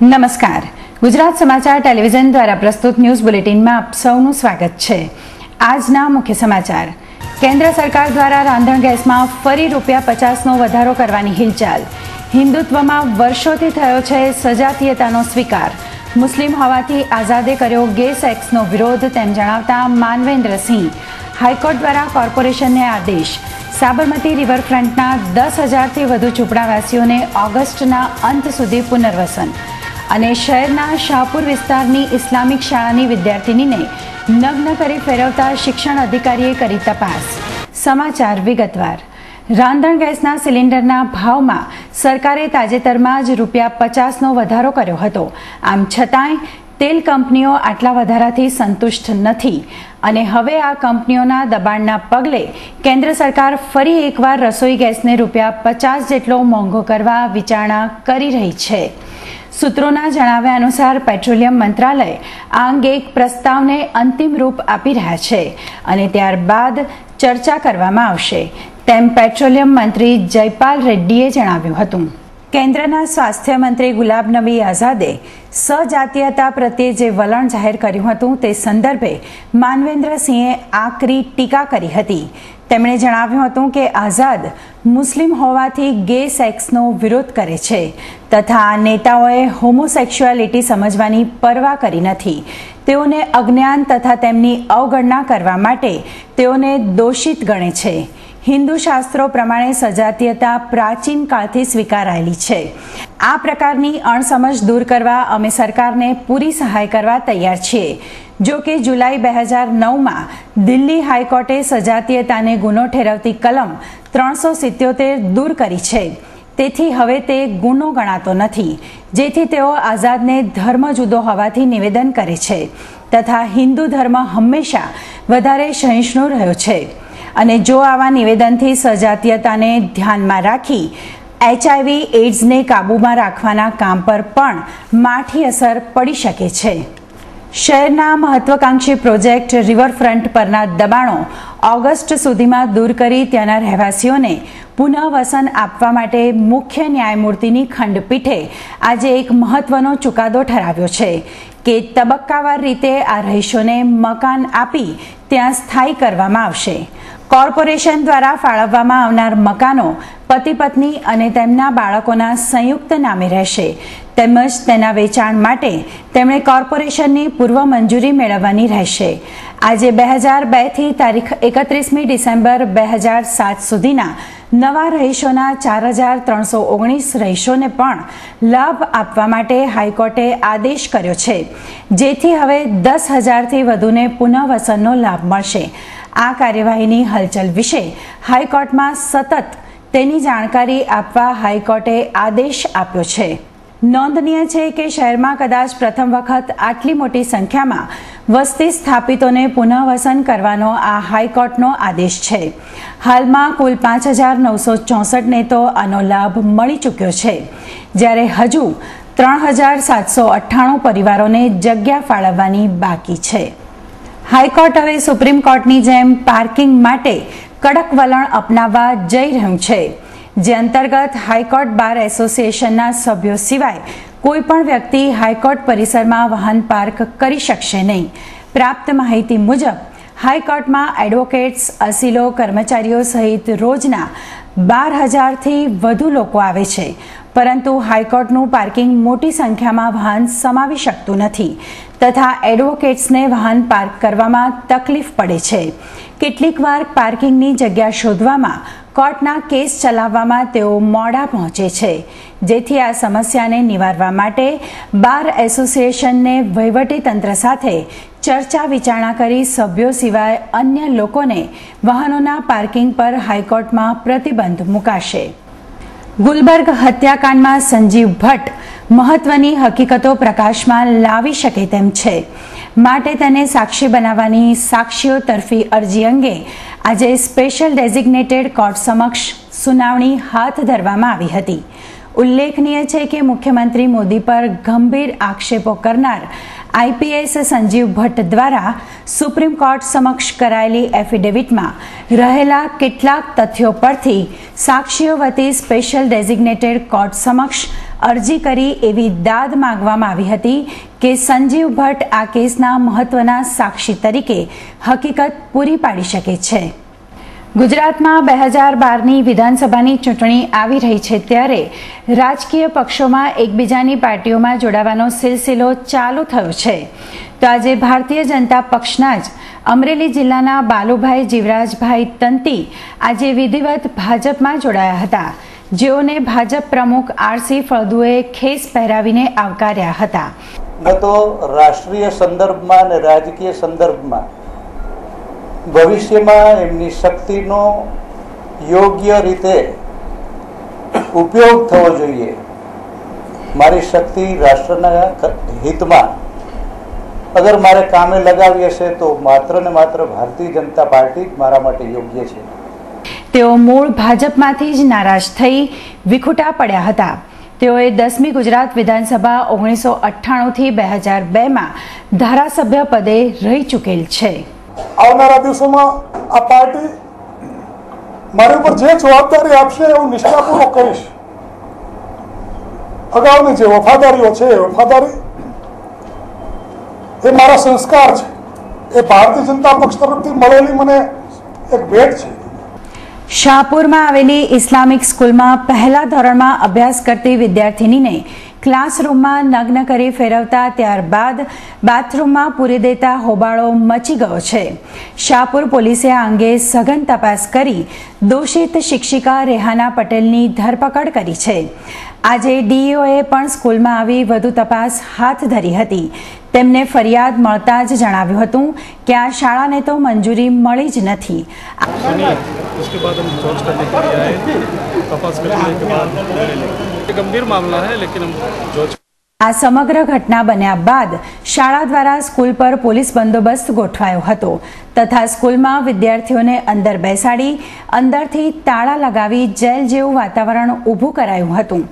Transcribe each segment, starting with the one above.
નમસ્કાર, ગુજરાત સમાચાર ટેલિવિઝન દ્વારા પ્રસ્તુત ન્યૂઝ બુલેટિનમાં આપ સૌનું સ્વાગત છે। આજના મુખ્ય સમાચાર। કેન્દ્ર સરકાર દ્વારા રાંધણ ગેસમાં ફરી ₹50નો વધારો કરવાની હિલચાલ। હિન્દુત્વમાં વર્ષોથી થયો છે સજાતીયતાનો સ્વીકાર। મુસ્લિમ હોવાથી આઝાદે કર્યો ગે સેક્સનો વિરોધ તેમ જણાવતા માનવેન્દ્રસિંહ। હાઈકોર્ટ દ્વારા કોર્પોરેશનને આદેશ। સાબરમતી રિવરફ્રન્ટના 10,000થી વધુ ઝૂંપડાવાસીઓને ઓગસ્ટના અંત સુધી પુનર્વસન। અને શહેરના શાહપુર વિસ્તારની ઇસ્લામિક શાળાની વિદ્યાર્થિનીને નગ્ન કરી ફેરવતા શિક્ષણ અધિકારીએ કરી તપાસ। સમાચાર વિગતવાર। રાંધણ ગેસના સિલિન્ડરના ભાવમાં સરકારે તાજેતરમાં જ ₹50નો વધારો કર્યો હતો। આમ છતાંય તેલ કંપનીઓ આટલા વધારાથી સંતુષ્ટ નથી અને હવે આ કંપનીઓના દબાણના પગલે કેન્દ્ર સરકાર ફરી એકવાર રસોઈ ગેસને ₹50 જેટલો મોંઘો કરવા વિચારણા કરી રહી છે। સૂત્રોના જણાવ્યા અનુસાર પેટ્રોલિયમ મંત્રાલય આ અંગે એક પ્રસ્તાવને અંતિમ રૂપ આપી રહ્યા છે અને ત્યારબાદ ચર્ચા કરવામાં આવશે, તેમ પેટ્રોલિયમ મંત્રી જયપાલ રેડ્ડીએ જણાવ્યું હતું। કેન્દ્રના સ્વાસ્થ્ય મંત્રી ગુલાબનબી આઝાદે સજાતીયતા પ્રત્યે જે વલણ જાહેર કર્યું હતું તે સંદર્ભે માનવેન્દ્રસિંહે આકરી ટીકા કરી હતી। તેમણે જણાવ્યું હતું કે આઝાદ મુસ્લિમ હોવાથી ગે સેક્સનો વિરોધ કરે છે તથા આ નેતાઓએ હોમોસેક્સ્યુઆલિટી સમજવાની પરવા કરી નથી। તેઓને અજ્ઞાન તથા તેમની અવગણના કરવા માટે તેઓને દોષિત ગણે છે। હિન્દુ શાસ્ત્રો પ્રમાણે સજાતીયતા પ્રાચીન કાળથી સ્વીકારાયેલી છે। આ પ્રકારની અણસમજ દૂર કરવા અમે સરકારને પૂરી સહાય કરવા તૈયાર છીએ। જો કે જુલાઈ 2009માં દિલ્હી હાઈકોર્ટે સજાતીયતાને ગુનો ઠેરવતી કલમ 377 દૂર કરી છે। તેથી હવે તે ગુનો ગણાતો નથી, જેથી તેઓ આઝાદને ધર્મ જુદો હોવાથી નિવેદન કરે છે તથા હિન્દુ ધર્મ હંમેશા વધારે સહિષ્ણુ રહ્યો છે અને જો આવા નિવેદનથી સજાતીયતાને ધ્યાનમાં રાખી HIV એઇડ્સને કાબૂમાં રાખવાના કામ પર પણ માઠી અસર પડી શકે છે। શહેરના મહત્વાકાંક્ષી પ્રોજેક્ટ રિવરફ્રન્ટ પરના દબાણો ઓગસ્ટ સુધીમાં દૂર કરી ત્યાંના રહેવાસીઓને પુનઃવસન આપવા માટે મુખ્ય ન્યાયમૂર્તિની ખંડપીઠે આજે એક મહત્વનો ચુકાદો ઠરાવ્યો છે કે તબક્કાવાર રીતે આ રહીશોને મકાન આપી ત્યાં સ્થાયી કરવામાં આવશે। કોર્પોરેશન દ્વારા ફાળવવામાં આવનાર મકાનો પતિ પત્ની અને તેમના બાળકોના સંયુક્ત નામે રહેશે તેમજ તેના વેચાણ માટે તેમણે કોર્પોરેશનની પૂર્વ મંજૂરી મેળવવાની રહેશે। આજે 2002થી તારીખ 31મી ડિસેમ્બર 2007 સુધીના નવા રહીશોના 4,319 રહીશોને પણ લાભ આપવા માટે હાઈકોર્ટે આદેશ કર્યો છે, જેથી હવે 10,000થી વધુને પુનઃવસનનો લાભ મળશે। આ કાર્યવાહીની હલચલ વિશે હાઈકોર્ટમાં સતત તેની જાણકારી આપવા હાઈકોર્ટે આદેશ આપ્યો છે। નોંધનીય છે કે શહેરમાં કદાચ પ્રથમ વખત આટલી મોટી સંખ્યામાં વસ્તી સ્થાપિતોને પુનઃવસન કરવાનો આ હાઈકોર્ટનો આદેશ છે। હાલમાં કુલ 5,964ને તો આનો લાભ મળી ચૂક્યો છે, જ્યારે હજુ 3,798 પરિવારોને જગ્યા ફાળવવાની બાકી છે। હાઈકોર્ટ હવે સુપ્રીમ કોર્ટની જેમ પાર્કિંગ માટે કડક વલણ અપનાવવા જઈ રહ્યું છે, જે અંતર્ગત હાઈકોર્ટ બાર એસોસિએશનના સભ્યો સિવાય કોઈ પણ વ્યક્તિ હાઈકોર્ટ પરિસરમાં વાહન પાર્ક કરી શકશે નહીં। પ્રાપ્ત માહિતી મુજબ હાઈકોર્ટમાં એડવોકેટ્સ, અસીલો, કર્મચારીઓ સહિત રોજના 12,000થી વધુ લોકો આવે છે, પરંતુ હાઈકોર્ટનું પાર્કિંગ મોટી સંખ્યામાં વાહન સમાવી શકતું નથી તથા એડવોકેટ્સને વાહન પાર્ક કરવામાં તકલીફ પડે છે। કેટલીકવાર પાર્કિંગની જગ્યા શોધવામાં કોર્ટના કેસ ચલાવવામાં તેઓ મોડા પહોંચે છે, જેથી આ સમસ્યાને નિવારવા માટે બાર એસોસિએશનને વહીવટીતંત્ર સાથે ચર્ચા વિચારણા કરી સભ્યો સિવાય અન્ય લોકોને વાહનોના પાર્કિંગ પર હાઈકોર્ટમાં પ્રતિબંધ મુકાશે। ગુલબર્ગ હત્યાકાંડમાં સંજીવ ભટ્ટ મહત્વની હકીકતો પ્રકાશમાં લાવી શકે તેમ છે, માટે તેને સાક્ષી બનાવવાની સાક્ષીઓ તરફી અરજી અંગે આજે સ્પેશિયલ ડેઝિગ્નેટેડ કોર્ટ સમક્ષ સુનાવણી હાથ ધરવામાં આવી હતી। ઉલ્લેખનીય છે કે મુખ્યમંત્રી મોદી પર ગંભીર આક્ષેપો કરનાર આઈપીએસ સંજીવ ભટ્ટ દ્વારા સુપ્રીમ કોર્ટ સમક્ષ કરાયેલી એફિડેવિટમાં રહેલા કેટલાક તથ્યો પરથી સાક્ષીઓ વતી સ્પેશિયલ ડેઝિગ્નેટેડ કોર્ટ સમક્ષ અરજી કરી એવી દાદ માંગવામાં આવી હતી કે સંજીવ ભટ્ટ આ કેસના મહત્વના સાક્ષી તરીકે હકીકત પૂરી પાડી શકે છે. ગુજરાતમાં 2012ની વિધાનસભાની ચૂંટણી આવી રહી છે ત્યારે રાજકીય પક્ષોમાં એકબીજાની પાર્ટીઓમાં જોડાવાનો સિલસિલો ચાલુ થયો છે. તો આજે ભારતીય જનતા પક્ષના જ અમરેલી જિલ્લાના બાલુભાઈ જીવરાજભાઈ તંતી આજે વિધિવત ભાજપમાં જોડાયા હતા, જેઓને ભાજપ પ્રમુખ આરસી ફળદુએ ખેસ પહેરાવીને આવકાર્યા હતા. તો રાષ્ટ્રીય સંદર્ભમાં અને રાજકીય સંદર્ભમાં ભવિષ્યમાં એમની શક્તિનો યોગ્ય રીતે ઉપયોગ થવો જોઈએ. મારી શક્તિ રાષ્ટ્રના હિતમાં અગર મારે કામે લગાવી હશે તો માત્ર ને માત્ર ભારતીય જનતા પાર્ટી જ મારા માટે યોગ્ય છે. તેઓ મૂળ ભાજપમાંથી જ નારાજ થઈ વિખૂટા પડ્યા હતા. તેઓએ 10મી ગુજરાત વિધાનસભા 1998 થી 2002માં ધારાસભ્ય પદે રહી ચૂકેલ છે. આવનારા દિવસોમાં આ પાર્ટી મારી ઉપર જે જવાબદારી આપશે હું નિષ્ઠાપૂર્વક કરીશ. અગાઉની જે વફાદારીઓ છે એ વફાદારી એ મારા સંસ્કાર છે, એ ભારતીય જનતા પક્ષ તરફથી મળેલી મને એક ભેટ છે. શાહપુરમાં આવેલી ઇસ્લામિક સ્કૂલમાં પહેલા ધોરણમાં અભ્યાસ કરતી વિદ્યાર્થિનીને ક્લાસરૂમમાં નગ્ન કરી ફેરવતા ત્યારબાદ બાથરૂમમાં પૂરી દેતા હોબાળો મચી ગયો છે. શાહપુર પોલીસે આ અંગે સઘન તપાસ કરી દોષિત શિક્ષિકા રેહાના પટેલની ધરપકડ કરી છે. આજે ડીઈઓએ પણ સ્કૂલમાં આવી વધુ તપાસ હાથ ધરી હતી. તેમને ફરિયાદ મળતા જ જણાવ્યું હતું કે આ શાળાને તો મંજૂરી મળી જ નથી. આ સમગ્ર ઘટના બન્યા બાદ શાળા દ્વારા સ્કૂલ પર પોલીસ બંદોબસ્ત ગોઠવાયો હતો તથા સ્કૂલમાં વિદ્યાર્થીઓને અંદર બેસાડી અંદરથી તાળા લગાવી જેલ જેવું વાતાવરણ ઊભું કરાયું હતું,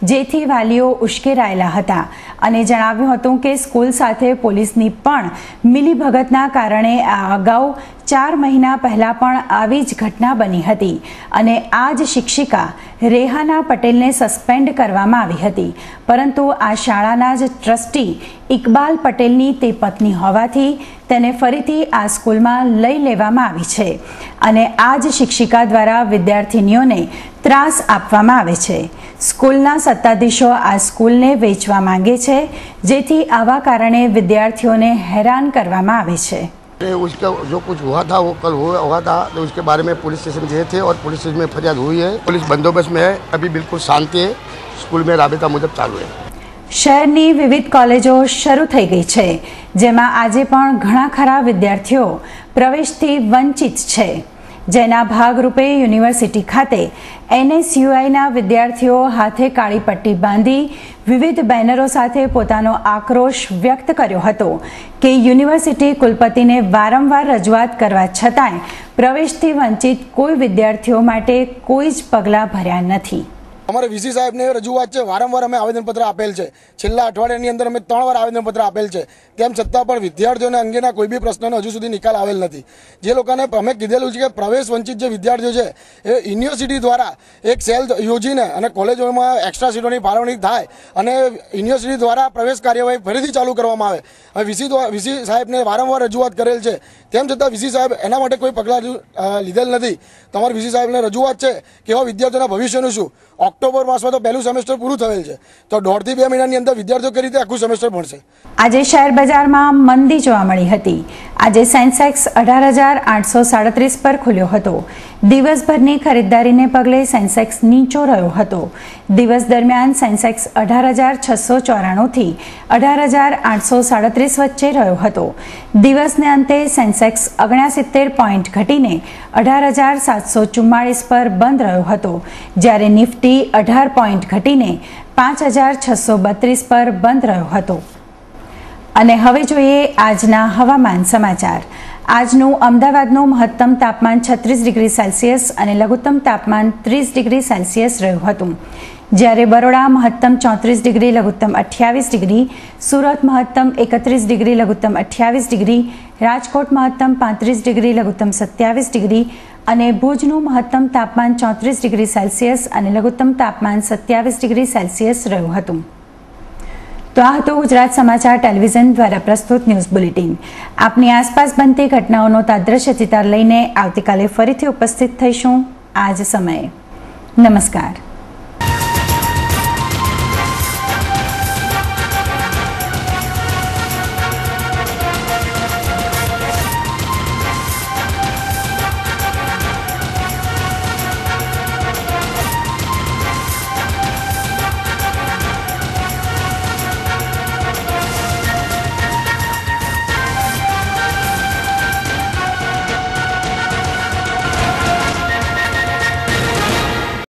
જેથી વાલીઓ ઉશ્કેરાયેલા હતા અને જણાવ્યું હતું કે સ્કૂલ સાથે પોલીસની પણ મિલીભગતના કારણે આ અગાઉ 4 મહિના પહેલા પણ આવી જ ઘટના બની હતી અને આ જ શિક્ષિકા રેહાના પટેલને સસ્પેન્ડ કરવામાં આવી હતી. પરંતુ આ શાળાના જ ટ્રસ્ટી ઇકબાલ પટેલની તે પત્ની હોવાથી તેને ફરીથી આ સ્કૂલમાં લઈ લેવામાં આવી છે અને આ જ શિક્ષિકા દ્વારા વિદ્યાર્થીનીઓને ત્રાસ આપવામાં આવે છે. સ્કૂલના સત્તાધીશો આ સ્કૂલને વેચવા માંગે છે, જેથી આવા કારણે વિદ્યાર્થીઓને હેરાન કરવામાં આવે છે. उसका जो कुछ हुआ था वो कल हुआ था, तो उसके बारे में पुलिस स्टेशन गए थे और पुलिस स्टेशन में फरियाद हुई है. पुलिस बंदोबस्त में है, अभी बिल्कुल शांति है. स्कूल में राबता मुजब चालू है. શહેરની વિવિધ કોલેજો શરૂ થઈ ગઈ છે, જેમાં આજે પણ ઘણા ખરા વિદ્યાર્થીઓ પ્રવેશથી વંચિત છે. જેના ભાગરૂપે યુનિવર્સિટી ખાતે NSUIના વિદ્યાર્થીઓ હાથે કાળી પટ્ટી બાંધી વિવિધ બેનરો સાથે પોતાનો આક્રોશ વ્યક્ત કર્યો હતો કે યુનિવર્સિટી કુલપતિને વારંવાર રજૂઆત કરવા છતાંય પ્રવેશથી વંચિત કોઈ વિદ્યાર્થીઓ માટે કોઈ જ પગલાં ભર્યા નથી. અમારે વીસી સાહેબને રજૂઆત છે, વારંવાર અમે આવેદનપત્ર આપેલ છે. છેલ્લા અઠવાડિયાની અંદર અમે 3 વાર આવેદનપત્ર આપેલ છે. તેમ છતાં પણ વિદ્યાર્થીઓને અંગેના કોઈ બી પ્રશ્નનો હજુ સુધી નિકાલ આવેલ નથી. જે લોકોને અમે કીધેલું છે કે પ્રવેશ વંચિત જે વિદ્યાર્થીઓ છે એ યુનિવર્સિટી દ્વારા એક સેલ યોજીને અને કોલેજોમાં એક્સ્ટ્રા સીટોની ફાળવણી થાય અને યુનિવર્સિટી દ્વારા પ્રવેશ કાર્યવાહી ફરીથી ચાલુ કરવામાં આવે. હવે વીસી સાહેબને વારંવાર રજૂઆત કરેલ છે, તેમ છતાં વીસી સાહેબ એના માટે કોઈ પગલાં લીધેલ નથી. તમારી વીસી સાહેબને રજૂઆત છે કે એવા વિદ્યાર્થીઓના ભવિષ્યનું શું? ઓક્ટોબર માસમાં તો પહેલું સેમેસ્ટર પૂરું થયેલ છે, તો 1.5 થી 2 મહિનાની અંદર વિદ્યાર્થીઓ કઈ રીતે આખું સેમેસ્ટર ભણશે? આજે શેર બજારમાં મંદી જોવા મળી હતી. આજે સેન્સેક્સ 18,837 પર ખુલ્યો હતો. દિવસભરની ખરીદદારીને પગલે સેન્સેક્સ નીચો રહ્યો હતો. દિવસ દરમિયાન સેન્સેક્સ 18,694 થી 18,837 વચ્ચે રહ્યો હતો. દિવસને અંતે સેન્સેક્સ 69 પોઈન્ટ ઘટીને 18,744 પર બંધ રહ્યો હતો, જ્યારે નિફ્ટી 18 પોઈન્ટ ઘટીને 5,632 પર બંધ રહ્યો હતો. અને હવે જોઈએ આજના હવામાન સમાચાર. આજનું અમદાવાદનું મહત્તમ તાપમાન 36 ડિગ્રી સેલ્સિયસ અને લઘુત્તમ તાપમાન 30 ડિગ્રી સેલ્સિયસ રહ્યું હતું. જ્યારે બરોડા મહત્તમ 34 ડિગ્રી, લઘુત્તમ 28 ડિગ્રી, સુરત મહત્તમ 31 ડિગ્રી, લઘુત્તમ 28 ડિગ્રી, રાજકોટ મહત્તમ 35 ડિગ્રી, લઘુત્તમ 27 ડિગ્રી અને ભુજનું મહત્તમ તાપમાન 34 ડિગ્રી સેલ્સિયસ અને લઘુત્તમ તાપમાન 27 ડિગ્રી સેલ્સિયસ રહ્યું હતું. તો આ હતું ગુજરાત સમાચાર ટેલિવિઝન દ્વારા પ્રસ્તુત ન્યૂઝ બુલેટિન. આપની આસપાસ બનતી ઘટનાઓનો તાદ્રશ્ય ચિતાર લઈને આવતીકાલે ફરીથી ઉપસ્થિત થઈશું આ જ સમયે. નમસ્કાર.